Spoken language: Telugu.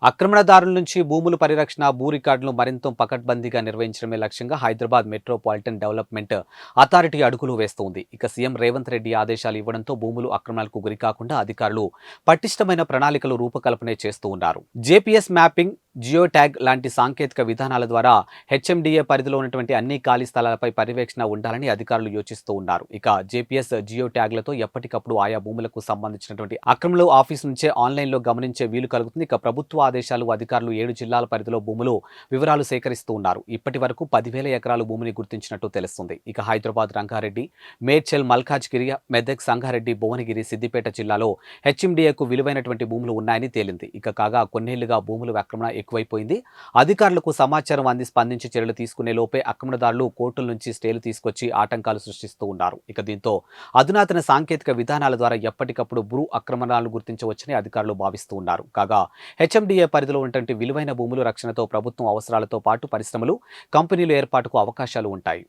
ఆక్రమణదారుల నుంచి భూముల పరిరక్షణ, భూ రికార్డులను మరింత పకడ్బందీగా నిర్వహించడమే లక్ష్యంగా హైదరాబాద్ మెట్రోపాలిటన్ డెవలప్మెంట్ అథారిటీ అడుగులు వేస్తోంది. ఇక సీఎం రేవంత్ రెడ్డి ఆదేశాలు ఇవ్వడంతో భూములు ఆక్రమణలకు గురికాకుండా అధికారులు పటిష్టమైన ప్రణాళికలు రూపకల్పన చేస్తూ ఉన్నారు. జేపీఎస్ మ్యాపింగ్, జియో ట్యాగ్ లాంటి సాంకేతిక విధానాల ద్వారా హెచ్ఎండిఏ పరిధిలో ఉన్నటువంటి అన్ని ఖాళీ స్థలాలపై పర్యవేక్షణ ఉండాలని అధికారులు యోచిస్తూ ఉన్నారు. ఇక జేపీఎస్, జియో ట్యాగ్లతో ఎప్పటికప్పుడు ఆయా భూములకు సంబంధించినటువంటి ఆక్రమణలు ఆఫీస్ నుంచే ఆన్లైన్లో గమనించే వీలు కలుగుతుంది. ఇక ప్రభుత్వ ఆదేశాలు అధికారులు 7 జిల్లాల పరిధిలో భూములు వివరాలు సేకరిస్తూ ఉన్నారు. ఇప్పటి వరకు 10,000 ఎకరాలు భూమిని గుర్తించినట్టు తెలుస్తుంది. ఇక హైదరాబాద్, రంగారెడ్డి, మేడ్చల్, మల్కాజ్గిరి, మెదక్, సంగారెడ్డి, భువనగిరి, సిద్దిపేట జిల్లాలో హెచ్ఎండిఏకు విలువైనటువంటి భూములు ఉన్నాయని తేలింది. ఇక కాగా కొన్నేళ్లుగా భూముల ఆక్రమణ ఎక్కువైపోయింది. అధికారులకు సమాచారం అంది స్పందించి చర్యలు తీసుకునే లోపే ఆక్రమణదారులు కోర్టుల నుంచి స్టేలు తీసుకొచ్చి ఆటంకాలు సృష్టిస్తూ ఉన్నారు. ఇక దీంతో అధునాతన సాంకేతిక విధానాల ద్వారా ఎప్పటికప్పుడు భూ ఆక్రమణాలను గుర్తించవచ్చని అధికారులు భావిస్తూ ఉన్నారు. కాగా హెచ్ఎండిఏ పరిధిలో ఉన్నటువంటి విలువైన భూముల రక్షణతో ప్రభుత్వం అవసరాలతో పాటు పరిశ్రమలు, కంపెనీల ఏర్పాటుకు అవకాశాలు ఉంటాయి.